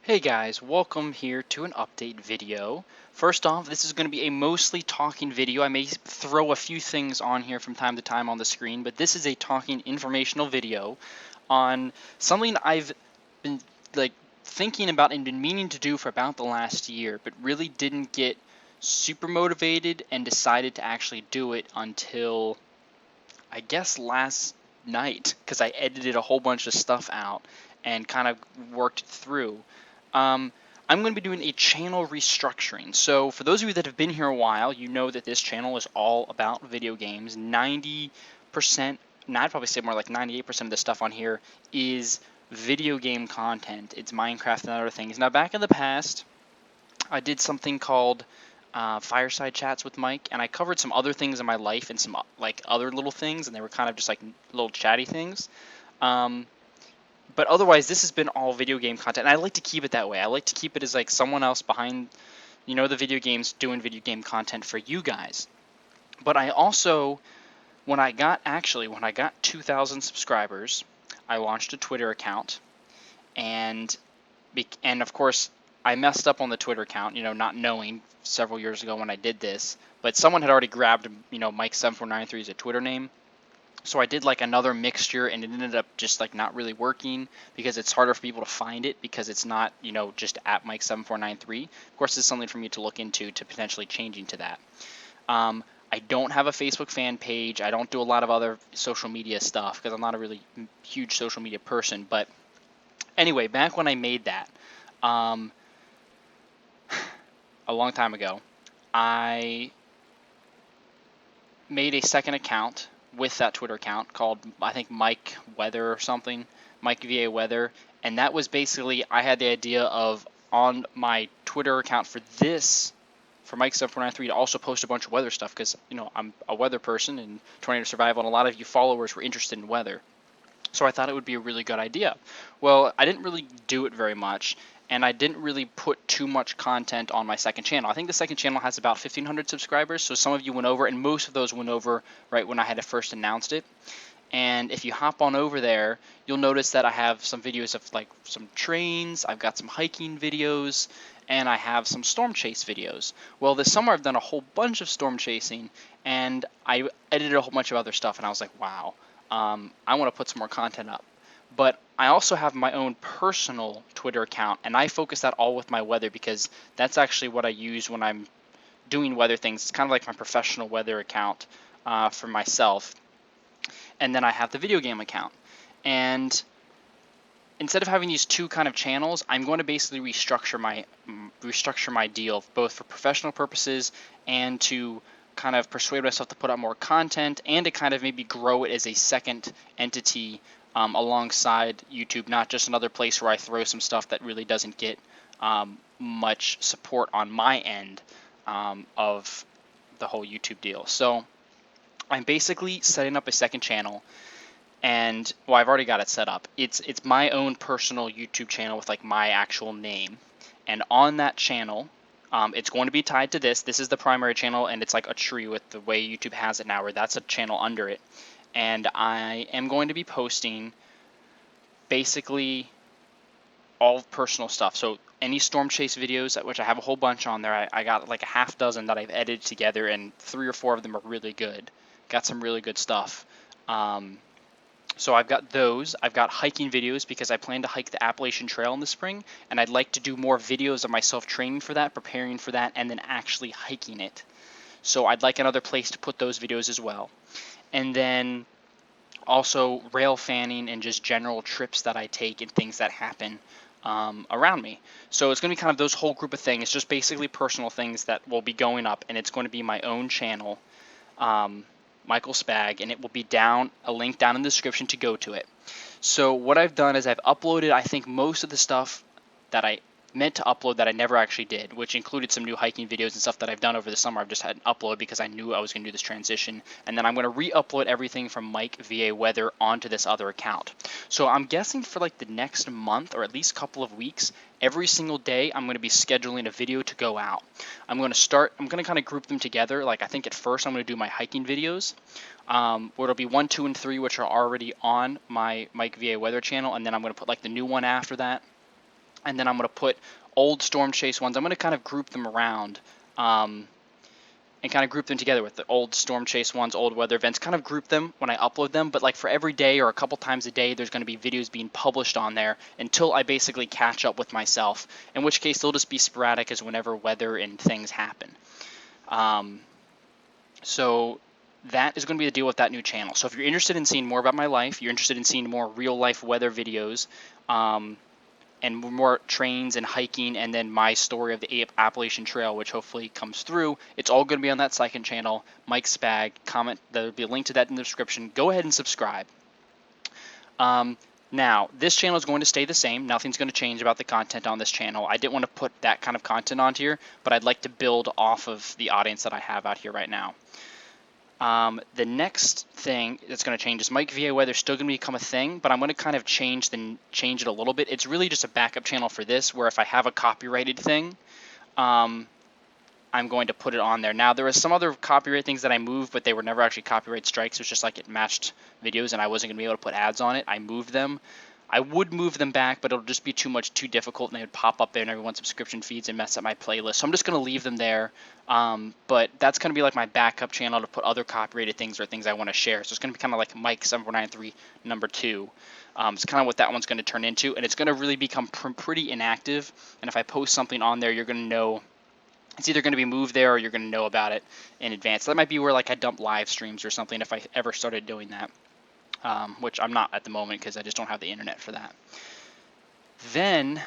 Hey guys, welcome here to an update video. First off, this is going to be a mostly talking video. I may throw a few things on here from time to time on the screen, but this is a talking informational video on something I've been like thinking about and been meaning to do for about the last year, but really didn't get super motivated and decided to actually do it until I guess last night because I edited a whole bunch of stuff out and kind of worked it through. Um, I'm going to be doing a channel restructuring. So for those of you that have been here a while, you know that this channel is all about video games. 90%, I'd probably say more like 98% of the stuff on here is video game content. It's Minecraft and other things. Now back in the past, I did something called Fireside Chats with Mike, and I covered some other things in my life and some like other little things, and they were kind of just like little chatty things. Um, but otherwise, this has been all video game content, and I like to keep it that way. I like to keep it as like someone else behind, the video games doing video game content for you guys. But I also, when I got 2,000 subscribers, I launched a Twitter account, and of course I messed up on the Twitter account, not knowing several years ago when I did this, but someone had already grabbed, Mike7493 as a Twitter name. So I did like another mixture, and it ended up just like not really working because it's harder for people to find it because it's not, just at Mike7493. Of course, this is something for me to look into to potentially changing to that. I don't have a Facebook fan page. I don't do a lot of other social media stuff because I'm not a really huge social media person. But anyway, back when I made that, um, a long time ago, I made a second account with that Twitter account called, I think, Mike Weather or something, Mike VA Weather, and that was basically, I had the idea of on my Twitter account for Mike7493 to also post a bunch of weather stuff because, I'm a weather person and Tornado Survival, and a lot of you followers were interested in weather. So I thought it would be a really good idea. Well, I didn't really do it very much, and I didn't really put too much content on my second channel. I think the second channel has about 1,500 subscribers, so some of you went over, and most of those went over right when I had first announced it. And if you hop on over there, you'll notice that I have some videos of like some trains, I've got some hiking videos, and I have some storm chase videos. Well, this summer I've done a whole bunch of storm chasing, and I edited a whole bunch of other stuff, and I was like, wow, I want to put some more content up. But I also have my own personal Twitter account, and I focus that all with my weather because that's actually what I use when I'm doing weather things. It's kind of like my professional weather account for myself. And then I have the video game account. And instead of having these two kind of channels, I'm going to basically restructure my deal both for professional purposes and to kind of persuade myself to put out more content and to kind of maybe grow it as a second entity alongside YouTube, not just another place where I throw some stuff that really doesn't get much support on my end of the whole YouTube deal. So I'm basically setting up a second channel, and well, I've already got it set up. It's my own personal YouTube channel with like my actual name, and on that channel, it's going to be tied to this. This is the primary channel, and it's like a tree with the way YouTube has it now, where that's a channel under it. And I am going to be posting basically all personal stuff. So any storm chase videos, which I have a whole bunch on there, I got like a half dozen that I've edited together, and 3 or 4 of them are really good. Got some really good stuff. So I've got those. I've got hiking videos because I plan to hike the Appalachian Trail in the spring, and I'd like to do more videos of myself training for that, preparing for that, and then actually hiking it. So I'd like another place to put those videos as well. And then also rail fanning and just general trips that I take and things that happen around me. So it's going to be kind of those whole group of things, just basically personal things that will be going up, and it's going to be my own channel. Michael Spag, and it will be a link down in the description to go to it. So what I've done is I've uploaded, I think, most of the stuff that I meant to upload that I never actually did, which included some new hiking videos and stuff that I've done over the summer. I've just had an upload because I knew I was going to do this transition, and then I'm going to re-upload everything from Mike VA Weather onto this other account. So I'm guessing for like the next month or at least couple of weeks, every single day I'm going to be scheduling a video to go out. I'm going to kind of group them together. Like I think at first I'm going to do my hiking videos, where it'll be 1, 2, and 3, which are already on my Mike VA Weather channel, and then I'm going to put like the new one after that. and then I'm going to put old Storm Chase ones. I'm going to kind of group them around. And kind of group them together with the old Storm Chase ones, old weather events, kind of group them when I upload them. But like for every day or a couple times a day, there's going to be videos being published on there until I basically catch up with myself, in which case they'll just be sporadic as whenever weather and things happen. So that is going to be the deal with that new channel. So if you're interested in seeing more about my life, you're interested in seeing more real life weather videos, and more trains and hiking, and then my story of the Appalachian Trail, which hopefully comes through. It's all going to be on that second channel, Mike Spag. Comment, there'll be a link to that in the description. Go ahead and subscribe. Now, this channel is going to stay the same. Nothing's going to change about the content on this channel. I didn't want to put that kind of content onto here, but I'd like to build off of the audience that I have out here right now. The next thing that's going to change is Mike VA Weather is still going to become a thing, but I'm going to kind of change it a little bit. It's really just a backup channel for this, where if I have a copyrighted thing, I'm going to put it on there. Now, there was some other copyright things that I moved, but they were never actually copyright strikes. It was just like it matched videos, and I wasn't going to be able to put ads on it. I moved them. I would move them back, but it'll just be too difficult, and they would pop up there in everyone's subscription feeds and mess up my playlist. So I'm just going to leave them there. But that's going to be like my backup channel to put other copyrighted things or things I want to share. So it's going to be kind of like Mike 7493 number 2. It's kind of what that one's going to turn into, and it's going to really become pretty inactive. And if I post something on there, you're going to know it's either going to be moved there or you're going to know about it in advance. That might be where like I dump live streams or something if I ever started doing that. Which I'm not at the moment because I just don't have the internet for that. Then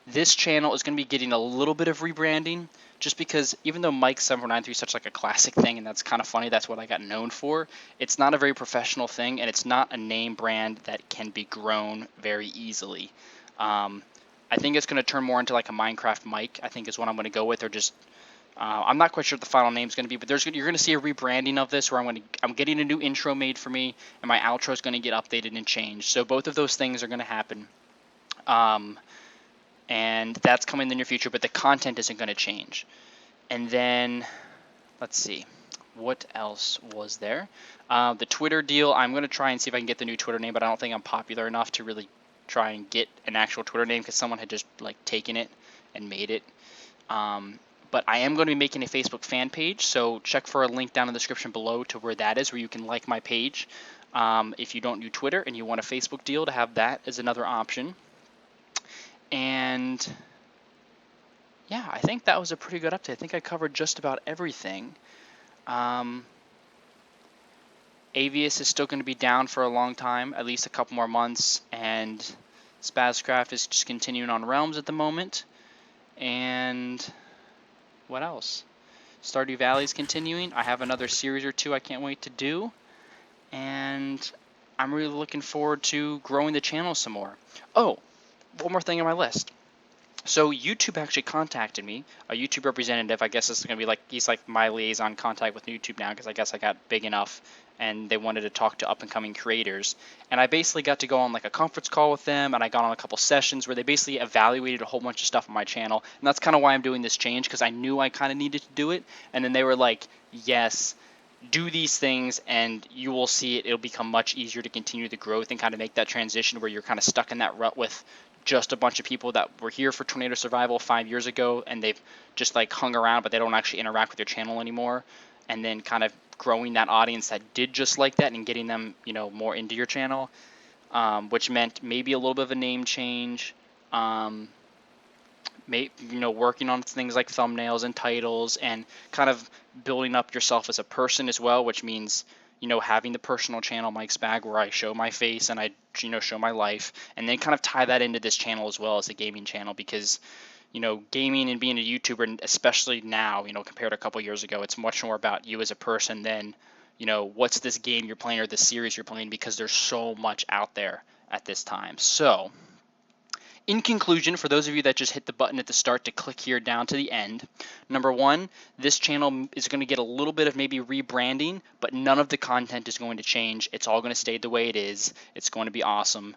this channel is going to be getting a little bit of rebranding, just because even though Mike 7493 is such like a classic thing, and that's kind of funny, that's what I got known for, it's not a very professional thing, and it's not a name brand that can be grown very easily. I think it's going to turn more into like a Minecraft Mike, I think is what I'm going to go with, or just I'm not quite sure what the final name is going to be, but you're going to see a rebranding of this, where I'm getting a new intro made for me, and my outro is going to get updated and changed. So both of those things are going to happen, and that's coming in the near future. But the content isn't going to change. And then let's see, what else was there? The Twitter deal. I'm going to try and see if I can get the new Twitter name, but I don't think I'm popular enough to really try and get an actual Twitter name because someone had just like taken it and made it. But I am going to be making a Facebook fan page, so check for a link down in the description below to where that is, where you can like my page. If you don't do Twitter and you want a Facebook deal, to have that as another option. And yeah, I think that was a pretty good update. I think I covered just about everything. Avius is still going to be down for a long time, at least a couple more months, and Spazcraft is just continuing on Realms at the moment. And what else? Stardew Valley is continuing. I have another series or two I can't wait to do. And I'm really looking forward to growing the channel some more. Oh, one more thing on my list. So YouTube actually contacted me, a YouTube representative. I guess this is going to be like, he's like my liaison contact with YouTube now, because I guess I got big enough and they wanted to talk to up-and-coming creators. And I basically got to go on like a conference call with them, and I got on a couple sessions where they basically evaluated a whole bunch of stuff on my channel. And that's kind of why I'm doing this change, because I knew I kind of needed to do it. And then they were like, yes, do these things and you will see it. It'll become much easier to continue the growth and kind of make that transition where you're kind of stuck in that rut with just a bunch of people that were here for Tornado Survival 5 years ago, and they've just like hung around, but they don't actually interact with your channel anymore. And then kind of growing that audience that did just like that and getting them, you know, more into your channel, which meant maybe a little bit of a name change, working on things like thumbnails and titles, and kind of building up yourself as a person as well, which means, you know, having the personal channel Mike's Bag, where I show my face and I, you know, show my life, and then kind of tie that into this channel as well as the gaming channel, because, you know, gaming and being a YouTuber, and especially now, you know, compared to a couple years ago, it's much more about you as a person than, you know, what's this game you're playing or this series you're playing, because there's so much out there at this time. So in conclusion, for those of you that just hit the button at the start to click here down to the end, number one, this channel is going to get a little bit of maybe rebranding, but none of the content is going to change. It's all going to stay the way it is. It's going to be awesome.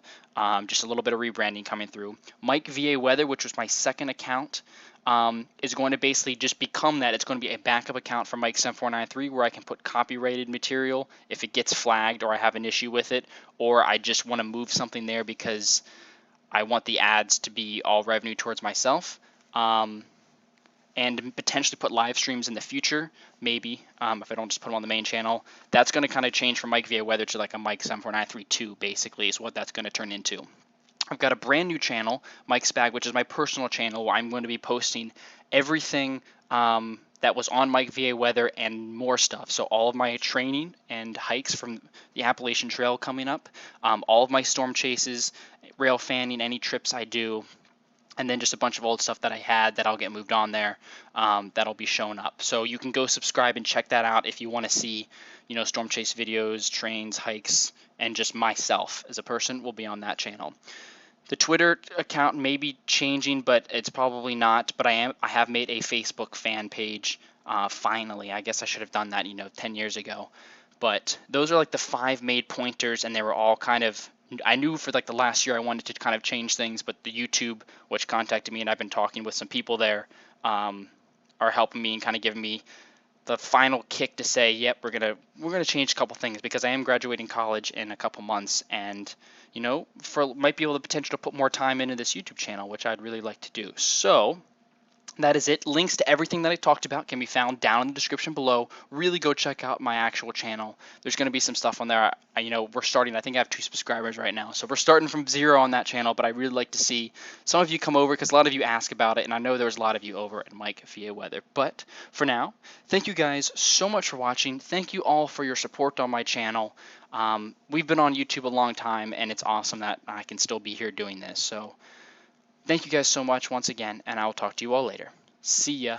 Just a little bit of rebranding coming through. Mike VA Weather, which was my second account, is going to basically just become that. It's going to be a backup account for Mike 7493, where I can put copyrighted material if it gets flagged or I have an issue with it, or I just want to move something there because I want the ads to be all revenue towards myself. And potentially put live streams in the future, maybe, if I don't just put them on the main channel. That's going to kind of change from Mike VA Weather to like a Mike 74932, basically, is what that's going to turn into. I've got a brand new channel, Mike's Bag, which is my personal channel, where I'm going to be posting everything that was on Mike VA Weather and more stuff. So all of my training and hikes from the Appalachian Trail coming up, all of my storm chases, rail fanning, any trips I do, and then just a bunch of old stuff that I had that I'll get moved on there, that'll be shown up. So you can go subscribe and check that out if you want to see, storm chase videos, trains, hikes, and just myself as a person will be on that channel. The Twitter account may be changing, but it's probably not. But I have made a Facebook fan page. Finally, I guess I should have done that, 10 years ago. But those are like the 5 made pointers, and they were all kind of. I knew for like the last year I wanted to kind of change things, but the YouTube, which contacted me, and I've been talking with some people there, are helping me and kind of giving me the final kick to say, yep, we're gonna change a couple things, because I am graduating college in a couple months, and might be able to potential to put more time into this YouTube channel, which I'd really like to do. So that is it. Links to everything that I talked about can be found down in the description below. Really go check out my actual channel. There's going to be some stuff on there. We're starting, I think I have 2 subscribers right now. So we're starting from 0 on that channel, but I really like to see some of you come over, because a lot of you ask about it, and I know there's a lot of you over at Mike via Weather. But for now, thank you guys so much for watching. Thank you all for your support on my channel. We've been on YouTube a long time, and it's awesome that I can still be here doing this. So thank you guys so much once again, and I will talk to you all later. See ya.